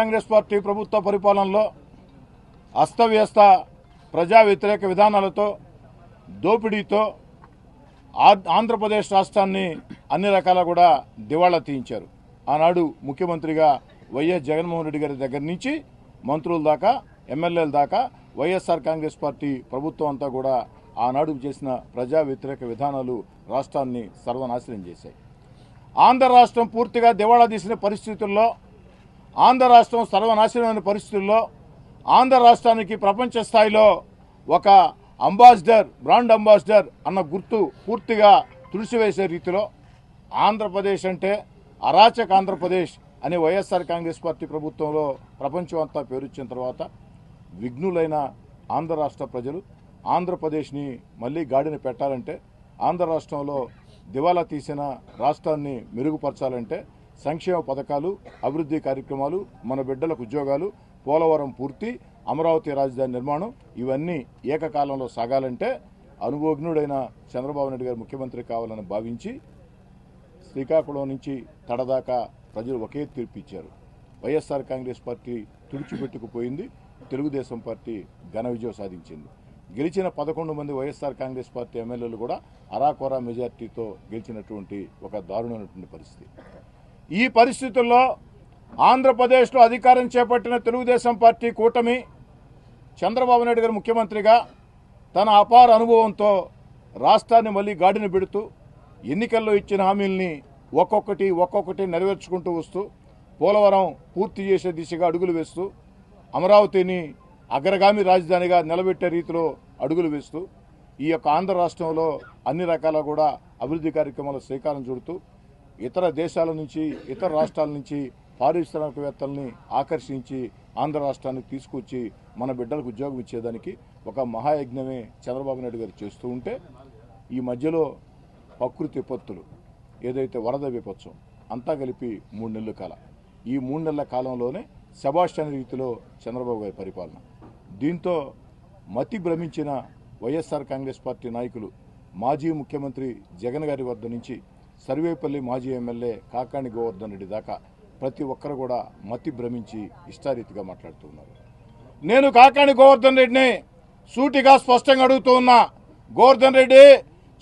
Congress party ప్రభుత్వ పరిపాలనలో అస్తవ్యస్త ప్రజా వ్యతిరేక విధానాలతో దోపిడీతో ఆంధ్రప్రదేశ్ రాష్ట్రాన్ని అన్ని రకాల కూడా దివాళా తీయించారు. ఆనాడు ముఖ్యమంత్రిగా వైఎస్ జగన్మోహన్ రెడ్డి గారి దగ్గర నుంచి మంత్రుల దాకా ఎమ్మెల్యేల దాకా వైఎస్ఆర్ కాంగ్రెస్ పార్టీ ప్రభుత్వం అంతా కూడా ఆనాడు చేసిన ప్రజా వ్యతిరేక విధానాలు రాష్ట్రాన్ని సర్వనాశనం చేశాయి. ఆంధ్ర రాష్ట్రం పూర్తిగా దివాళా తీసిన పరిస్థితుల్లో, ఆంధ్ర రాష్ట్రం సర్వనాశనమైన పరిస్థితుల్లో ఆంధ్ర రాష్ట్రానికి ప్రపంచ స్థాయిలో ఒక అంబాసిడర్, బ్రాండ్ అంబాసిడర్ అన్న గుర్తు పూర్తిగా తుడిచివేసే రీతిలో ఆంధ్రప్రదేశ్ అంటే అరాచక ఆంధ్రప్రదేశ్ అని వైఎస్ఆర్ కాంగ్రెస్ పార్టీ ప్రభుత్వంలో ప్రపంచం అంతా పేరొచ్చిన తర్వాత విఘ్నులైన ఆంధ్ర రాష్ట్ర ప్రజలు ఆంధ్రప్రదేశ్ని మళ్లీ గాడిన పెట్టాలంటే, ఆంధ్ర రాష్ట్రంలో దివాలా తీసిన రాష్ట్రాన్ని మెరుగుపరచాలంటే సంక్షేమ పథకాలు, అభివృద్ధి కార్యక్రమాలు, మన బిడ్డలకు ఉద్యోగాలు, పోలవరం పూర్తి, అమరావతి రాజధాని నిర్మాణం ఇవన్నీ ఏకకాలంలో సాగాలంటే అనుభవజ్ఞుడైన చంద్రబాబు నాయుడు గారు ముఖ్యమంత్రి కావాలని భావించి శ్రీకాకుళం నుంచి తడదాకా ప్రజలు ఒకే తీర్పు ఇచ్చారు. వైఎస్ఆర్ కాంగ్రెస్ పార్టీ తుడిచిపెట్టుకుపోయింది, తెలుగుదేశం పార్టీ ఘన విజయం సాధించింది. గెలిచిన 11 మంది వైఎస్ఆర్ కాంగ్రెస్ పార్టీ ఎమ్మెల్యేలు కూడా అరాకొరా మెజార్టీతో గెలిచినటువంటి ఒక దారుణమైనటువంటి పరిస్థితి. ఈ పరిస్థితుల్లో ఆంధ్రప్రదేశ్లో అధికారం చేపట్టిన తెలుగుదేశం పార్టీ కూటమి చంద్రబాబు నాయుడు గారు ముఖ్యమంత్రిగా తన అపార అనుభవంతో రాష్ట్రాన్ని మళ్లీ గాడిన పెడుతూ ఎన్నికల్లో ఇచ్చిన హామీల్ని ఒక్కొక్కటి నెరవేర్చుకుంటూ వస్తూ పోలవరం పూర్తి చేసే దిశగా అడుగులు వేస్తూ అమరావతిని అగ్రగామి రాజధానిగా నిలబెట్టే రీతిలో అడుగులు వేస్తూ ఈ యొక్క ఆంధ్ర రాష్ట్రంలో అన్ని రకాల కూడా అభివృద్ధి కార్యక్రమాలు శ్రీకారం చుడుతూ ఇతర దేశాల నుంచి, ఇతర రాష్ట్రాల నుంచి పారిశ్రామికవేత్తల్ని ఆకర్షించి ఆంధ్ర రాష్ట్రానికి తీసుకొచ్చి మన బిడ్డలకు ఉద్యోగం ఇచ్చేదానికి ఒక మహాయజ్ఞమే చంద్రబాబు నాయుడు గారు చేస్తూ ఉంటే, ఈ మధ్యలో ప్రకృతి విపత్తులు, ఏదైతే వరద విపత్సం అంతా కలిపి 3 నెలల కాలం, ఈ 3 నెలల కాలంలోనే సెబాస్టియన్ రీతిలో చంద్రబాబు గారి పరిపాలన. దీంతో మతి భ్రమించిన వైఎస్ఆర్ కాంగ్రెస్ పార్టీ నాయకులు మాజీ ముఖ్యమంత్రి జగన్ గారి వద్ద నుంచి సర్వేపల్లి మాజీ ఎమ్మెల్యే కాకాణి గోవర్ధన్ రెడ్డి దాకా ప్రతి ఒక్కరు కూడా మతి భ్రమించి ఇష్టారీతిగా మాట్లాడుతున్నారు. నేను కాకాణి గోవర్ధన్ రెడ్డిని సూటిగా స్పష్టంగా అడుగుతూ ఉన్నా, గోవర్ధన్ రెడ్డి,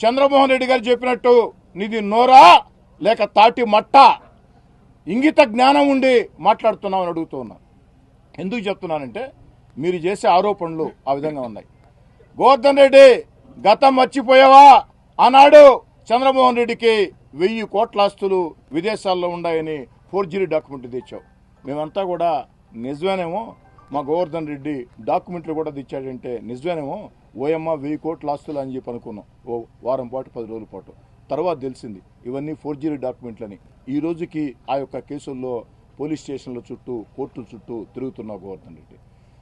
చంద్రమోహన్ రెడ్డి గారు చెప్పినట్టు నీది నోరా లేక తాటి మట్ట, ఇంగిత జ్ఞానం ఉండి మాట్లాడుతున్నామని అడుగుతూ ఉన్నా. ఎందుకు చెప్తున్నానంటే మీరు చేసే ఆరోపణలు ఆ విధంగా ఉన్నాయి. గోవర్ధన్ రెడ్డి, గతం మర్చిపోయావా? ఆనాడు చంద్రమోహన్ రెడ్డికి 1000 కోట్ల ఆస్తులు విదేశాల్లో ఉన్నాయని ఫోర్జరీ డాక్యుమెంట్ తెచ్చావు. మేమంతా కూడా నిజమేనేమో, మా గోవర్ధన్ రెడ్డి డాక్యుమెంట్లు కూడా తెచ్చాడంటే నిజమేనేమో, ఓయమ్మ 1000 కోట్ల ఆస్తులు అని చెప్పి అనుకున్నాం ఓ వారం పాటు 10 రోజుల పాటు. తర్వాత తెలిసింది ఇవన్నీ ఫోర్జరీ డాక్యుమెంట్లని. ఈ రోజుకి ఆ యొక్క కేసుల్లో పోలీస్ స్టేషన్ల చుట్టూ, కోర్టుల చుట్టూ తిరుగుతున్నావు గోవర్ధన్ రెడ్డి.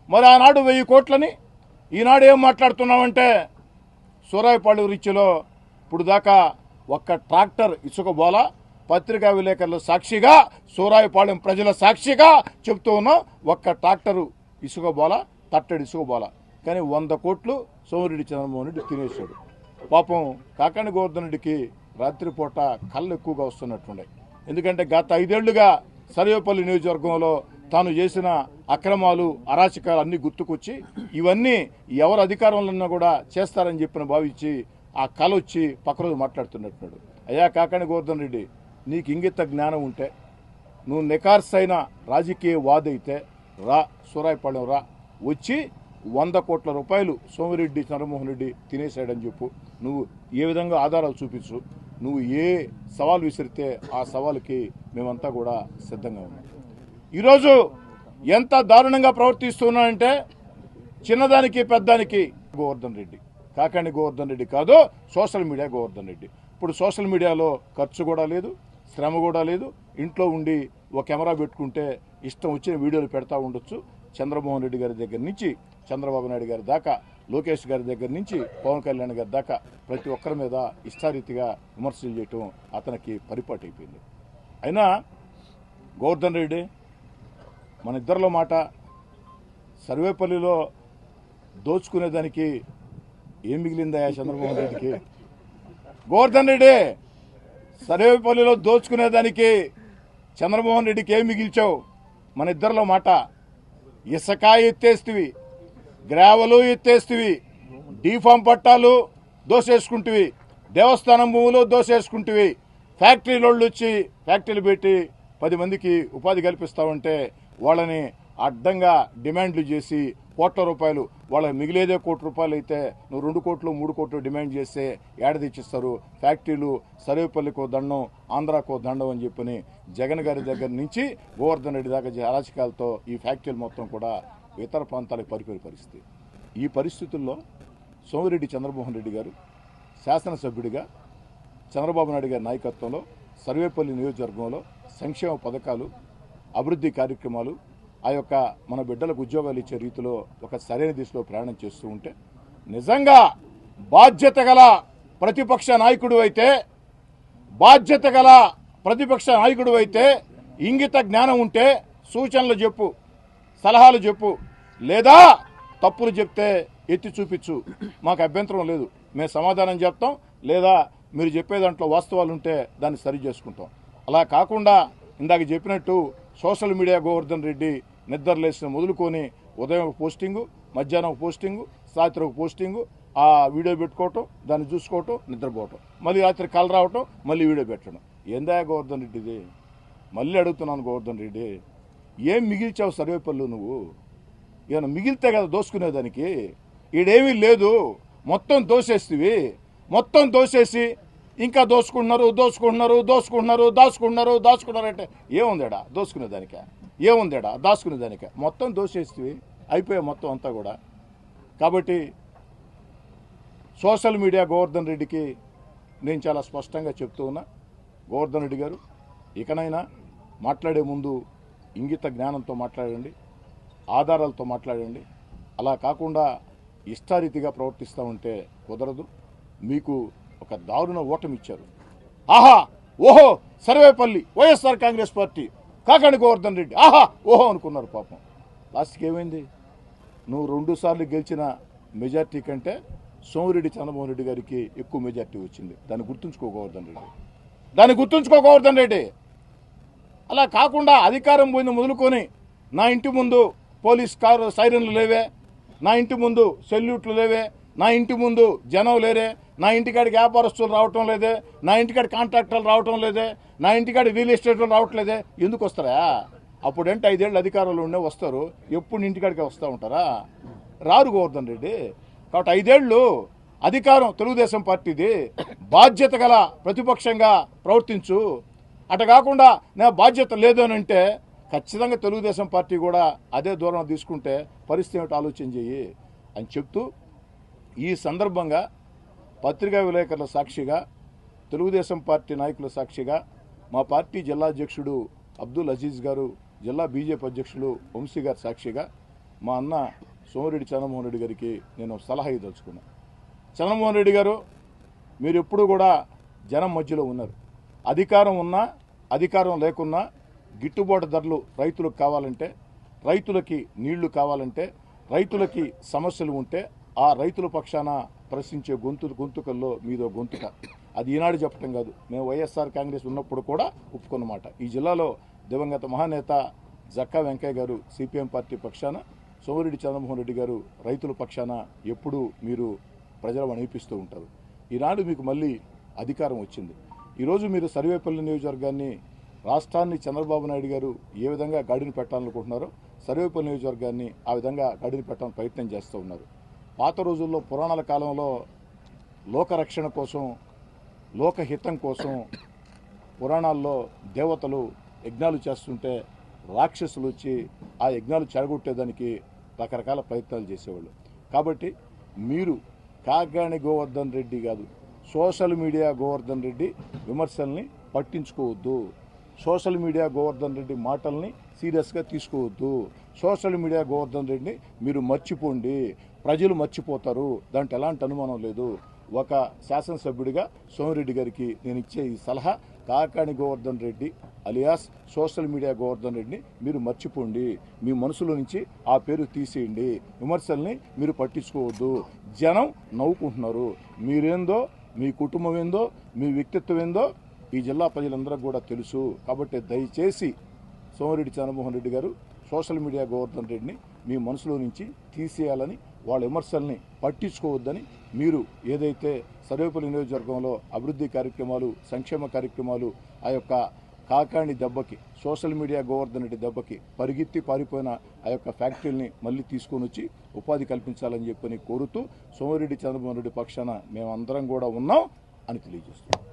మరి ఆనాడు 1000 కోట్లని ఈనాడు ఏం మాట్లాడుతున్నామంటే, సూరాయిపాడు రీచ్లో ఇప్పుడు దాకా ఒక్క ట్రాక్టర్ ఇసుక బోలా, పత్రికా విలేకరుల సాక్షిగా, సూరాయిపాళెం ప్రజల సాక్షిగా చెప్తూ ఉన్నాం, ఒక్క ట్రాక్టరు ఇసుక బోలా, తట్టడి ఇసుక బోలా. కానీ 100 కోట్లు సోమిరెడ్డి చంద్రమోహన్ రెడ్డి తినేశాడు. పాపం కాకాణి గోవర్ధన్ రెడ్డికి రాత్రిపూట కళ్ళు ఎక్కువగా వస్తున్నట్టుండే. ఎందుకంటే గత 5 ఏళ్లుగా సర్వేపల్లి నియోజకవర్గంలో తాను చేసిన అక్రమాలు, అరాచకాలు అన్నీ గుర్తుకొచ్చి ఇవన్నీ ఎవరు అధికారంలో ఉన్నా కూడా చేస్తారని చెప్పిన భావించి ఆ కళ వచ్చి పక్క రోజు మాట్లాడుతున్నట్టున్నాడు. అయ్యా కాకాణి గోవర్ధన్ రెడ్డి, నీకు ఇంగిత జ్ఞానం ఉంటే, నువ్వు నికార్సైన రాజకీయ వాదైతే రా, సూరాయిపాళెం రా, వచ్చి 100 కోట్ల రూపాయలు సోమిరెడ్డి చంద్రమోహన్ రెడ్డి తినేశాడని చెప్పు. నువ్వు ఏ విధంగా ఆధారాలు చూపించు. నువ్వు ఏ సవాల్ విసిరితే ఆ సవాలుకి మేమంతా కూడా సిద్ధంగా ఉన్నాం. ఈరోజు ఎంత దారుణంగా ప్రవర్తిస్తున్నానంటే, చిన్నదానికి పెద్దానికి గోవర్ధన్ రెడ్డి, కాకాణి గోవర్ధన్ రెడ్డి కాదు, సోషల్ మీడియా గోవర్ధన్ రెడ్డి. ఇప్పుడు సోషల్ మీడియాలో ఖర్చు కూడా లేదు, శ్రమ కూడా లేదు. ఇంట్లో ఉండి ఒక కెమెరా పెట్టుకుంటే ఇష్టం వచ్చిన వీడియోలు పెడతా ఉండొచ్చు. చంద్రమోహన్ రెడ్డి గారి దగ్గర నుంచి చంద్రబాబు నాయుడు గారి దాకా, లోకేష్ గారి దగ్గర నుంచి పవన్ కళ్యాణ్ గారి దాకా ప్రతి ఒక్కరి మీద ఇష్టారీతిగా విమర్శలు చేయటం అతనికి పరిపాటు అయిపోయింది. అయినా గోవర్ధన్ రెడ్డి, మన ఇద్దరిలో మాట, సర్వేపల్లిలో దోచుకునేదానికి ఏం మిగిలిందా చంద్రమోహన్ రెడ్డికి? గోవర్ధన్ రెడ్డి, సర్వేపల్లిలో దోచుకునేదానికి చంద్రమోహన్ రెడ్డికి ఏం మిగిల్చావు? మన ఇద్దరిలో మాట, ఇసుక ఎత్తేస్తివి, గ్రావెలు ఎత్తేస్తివి, డీఫామ్ పట్టాలు దోసేసుకుంటివి, దేవస్థానం భూములు దోసేసుకుంటివి, ఫ్యాక్టరీలోళ్ళు వచ్చి ఫ్యాక్టరీలు పెట్టి 10 మందికి ఉపాధి కల్పిస్తామంటే వాళ్ళని అడ్డంగా డిమాండ్లు చేసి కోట్ల రూపాయలు, వాళ్ళకి మిగిలేదే ₹1 కోటి అయితే నువ్వు 2 కోట్లు 3 కోట్లు డిమాండ్ చేస్తే ఏడ తెచ్చిస్తారు? ఫ్యాక్టరీలు సర్వేపల్లికో దండం, ఆంధ్రాకో దండం అని చెప్పని జగన్ గారి దగ్గర నుంచి గోవర్ధన్ రెడ్డి దాకా అరాచకాలతో ఈ ఫ్యాక్టరీలు మొత్తం కూడా ఇతర ప్రాంతాలకు పరిపోయే పరిస్థితి. ఈ పరిస్థితుల్లో సోమిరెడ్డి చంద్రమోహన్ రెడ్డి గారు శాసనసభ్యుడిగా చంద్రబాబు నాయుడు గారి నాయకత్వంలో సర్వేపల్లి నియోజకవర్గంలో సంక్షేమ పథకాలు, అభివృద్ధి కార్యక్రమాలు, ఆ యొక్క మన బిడ్డలకు ఉద్యోగాలు ఇచ్చే రీతిలో ఒక సరైన దిశలో ప్రయాణం చేస్తూ ఉంటే, నిజంగా బాధ్యత గల ప్రతిపక్ష నాయకుడు అయితే ఇంగిత జ్ఞానం ఉంటే సూచనలు చెప్పు, సలహాలు చెప్పు, లేదా తప్పులు చెప్తే ఎత్తి చూపించు, మాకు అభ్యంతరం లేదు, మేము సమాధానం చెప్తాం, లేదా మీరు చెప్పే దాంట్లో వాస్తవాలు ఉంటే దాన్ని సరి చేసుకుంటాం. అలా కాకుండా ఇందాక చెప్పినట్టు సోషల్ మీడియా గోవర్ధన్ రెడ్డి నిద్రలేసిన మొదలుకొని ఉదయం ఒక పోస్టింగు, మధ్యాహ్నం ఒక పోస్టింగు, రాత్రి ఒక పోస్టింగు, ఆ వీడియో పెట్టుకోవటం, దాన్ని చూసుకోవటం, నిద్రపోవటం, మళ్ళీ రాత్రి కల రావటం, మళ్ళీ వీడియో పెట్టడం. ఏందా గోవర్ధన్ రెడ్డిది? మళ్ళీ అడుగుతున్నాను గోవర్ధన్ రెడ్డి, ఏం మిగిల్చావు సర్వేపల్లి నువ్వు? ఏమైనా మిగిలితే కదా దోసుకునేదానికి? ఈడేమీ లేదు, మొత్తం దోసేస్తివి, మొత్తం దోసేసి ఇంకా దాచుకున్నారు అంటే ఏముందేడా దోసుకునేదానికే? ఏముందేడా దాచుకునేదానికే? మొత్తం దోసేస్తివి, అయిపోయా మొత్తం అంతా కూడా. కాబట్టి సోషల్ మీడియా గోవర్ధన్ రెడ్డికి నేను చాలా స్పష్టంగా చెప్తూ ఉన్నా, గోవర్ధన్ రెడ్డి గారు ఇకనైనా మాట్లాడే ముందు ఇంగిత జ్ఞానంతో మాట్లాడండి, ఆధారాలతో మాట్లాడండి. అలా కాకుండా ఇష్టారీతిగా ప్రవర్తిస్తూ ఉంటే కుదరదు. మీకు ఒక దారుణ ఓటమి ఇచ్చారు. ఆహా ఓహో సర్వేపల్లి వైఎస్ఆర్ కాంగ్రెస్ పార్టీ కాకాణి గోవర్ధన్ రెడ్డి ఆహా ఓహో అనుకున్నారు. పాపం లాస్ట్కి ఏమైంది? నువ్వు 2 సార్లు గెలిచిన మెజార్టీ కంటే సోమిరెడ్డి చంద్రమోహన్ రెడ్డి గారికి ఎక్కువ మెజార్టీ వచ్చింది. దాన్ని గుర్తుంచుకో గోవర్ధన్ రెడ్డి. అలా కాకుండా అధికారం పోయింది మొదలుకొని నా ఇంటి ముందు పోలీస్ కారు సైరన్లు లేవే, నా ఇంటి ముందు సెల్యూట్లు లేవే, నా ఇంటి ముందు జనం లేరే, నా ఇంటికాడికి వ్యాపారస్తులు రావటం లేదే, నా ఇంటికాడి కాంట్రాక్టర్లు రావటం లేదే, నా ఇంటికాడి రియల్ ఎస్టేట్లు రావట్లేదే. ఎందుకు వస్తారా? అప్పుడంటే 5 ఏళ్ళు అధికారంలో ఉండే వస్తారు, ఎప్పుడు ఇంటికాడికి వస్తూ ఉంటారా? రారు గోవర్ధన్ రెడ్డి. కాబట్టి 5 ఏళ్ళు అధికారం తెలుగుదేశం పార్టీది, బాధ్యత గల ప్రతిపక్షంగా ప్రవర్తించు. అట కాకుండా నా బాధ్యత లేదు అని అంటే ఖచ్చితంగా తెలుగుదేశం పార్టీ కూడా అదే దూరం తీసుకుంటే పరిస్థితి ఏమిటి ఆలోచన చెయ్యి అని చెప్తూ, ఈ సందర్భంగా పత్రికా విలేకరుల సాక్షిగా, తెలుగుదేశం పార్టీ నాయకుల సాక్షిగా, మా పార్టీ జిల్లా అధ్యక్షుడు అబ్దుల్ అజీజ్ గారు, జిల్లా బీజేపీ అధ్యక్షులు వంశీ గారి సాక్షిగా మా అన్న సోమిరెడ్డి చంద్రమోహన్ రెడ్డి గారికి నేను సలహా ఇదలుచుకున్నాను. చంద్రమోహన్ రెడ్డి గారు, మీరు ఎప్పుడు కూడా జనం మధ్యలో ఉన్నారు. అధికారం ఉన్నా అధికారం లేకున్నా గిట్టుబాటు ధరలు రైతులకు కావాలంటే, రైతులకి నీళ్లు కావాలంటే, రైతులకి సమస్యలు ఉంటే ఆ రైతుల పక్షాన ప్రశ్నించే గొంతుకల్లో మీదో గొంతుక. అది ఈనాడు చెప్పటం కాదు, మేము వైఎస్ఆర్ కాంగ్రెస్ ఉన్నప్పుడు కూడా ఒప్పుకున్నమాట. ఈ జిల్లాలో దివంగత మహానేత జక్కా వెంకయ్య గారు సిపిఎం పార్టీ పక్షాన, సోమిరెడ్డి చంద్రమోహన్ రెడ్డి గారు రైతుల పక్షాన ఎప్పుడూ మీరు ప్రజలు అనిపిస్తూ ఉంటారు. ఈనాడు మీకు మళ్ళీ అధికారం వచ్చింది. ఈరోజు మీరు సర్వేపల్లి నియోజకవర్గాన్ని, రాష్ట్రాన్ని చంద్రబాబు నాయుడు గారు ఏ విధంగా గాడిని పెట్టాలనుకుంటున్నారో సర్వేపల్లి నియోజకవర్గాన్ని ఆ విధంగా గాడిని పెట్టాలని ప్రయత్నం చేస్తూ ఉన్నారు. పాత రోజుల్లో పురాణాల కాలంలో లోకరక్షణ కోసం, లోకహితం కోసం పురాణాల్లో దేవతలు యజ్ఞాలు చేస్తుంటే రాక్షసులు వచ్చి ఆ యజ్ఞాలు చెడగొట్టేదానికి రకరకాల ప్రయత్నాలు చేసేవాళ్ళు. కాబట్టి మీరు కాకాణి గోవర్ధన్ రెడ్డి కాదు, సోషల్ మీడియా గోవర్ధన్ రెడ్డి విమర్శల్ని పట్టించుకోవద్దు. సోషల్ మీడియా గోవర్ధన్ రెడ్డి మాటల్ని సీరియస్గా తీసుకోవద్దు. సోషల్ మీడియా గోవర్ధన్ రెడ్డిని మీరు మర్చిపోండి, ప్రజలు మర్చిపోతారు, దాంట్లో ఎలాంటి అనుమానం లేదు. ఒక శాసనసభ్యుడిగా సోమిరెడ్డి గారికి నేను ఇచ్చే ఈ సలహా, Kakani Govardhan Reddy alias social media Govardhan రెడ్డిని మీరు మర్చిపోండి. మీ మనసులో నుంచి ఆ పేరు తీసేయండి. విమర్శల్ని మీరు పట్టించుకోవద్దు. జనం నవ్వుకుంటున్నారు. మీరేందో, మీ కుటుంబం ఏందో, మీ వ్యక్తిత్వం ఏందో ఈ జిల్లా ప్రజలందరికీ కూడా తెలుసు. కాబట్టి దయచేసి సోమిరెడ్డి చంద్రమోహన్ రెడ్డి గారు సోషల్ మీడియా గోవర్ధన్ రెడ్డిని మీ మనసులో నుంచి తీసేయాలని, వాళ్ళ విమర్శల్ని పట్టించుకోవద్దని, మీరు ఏదైతే సర్వేపల్లి నియోజకవర్గంలో అభివృద్ధి కార్యక్రమాలు, సంక్షేమ కార్యక్రమాలు, ఆ యొక్క కాకాణి దెబ్బకి, సోషల్ మీడియా గోవర్ధన్ రెడ్డి దెబ్బకి పరిగెత్తి పారిపోయిన ఆ యొక్క ఫ్యాక్టరీని మళ్ళీ తీసుకొని వచ్చి ఉపాధి కల్పించాలని చెప్పని కోరుతూ సోమిరెడ్డి చంద్రమోహన్ రెడ్డి పక్షాన మేమందరం కూడా ఉన్నాం అని తెలియజేస్తున్నాం.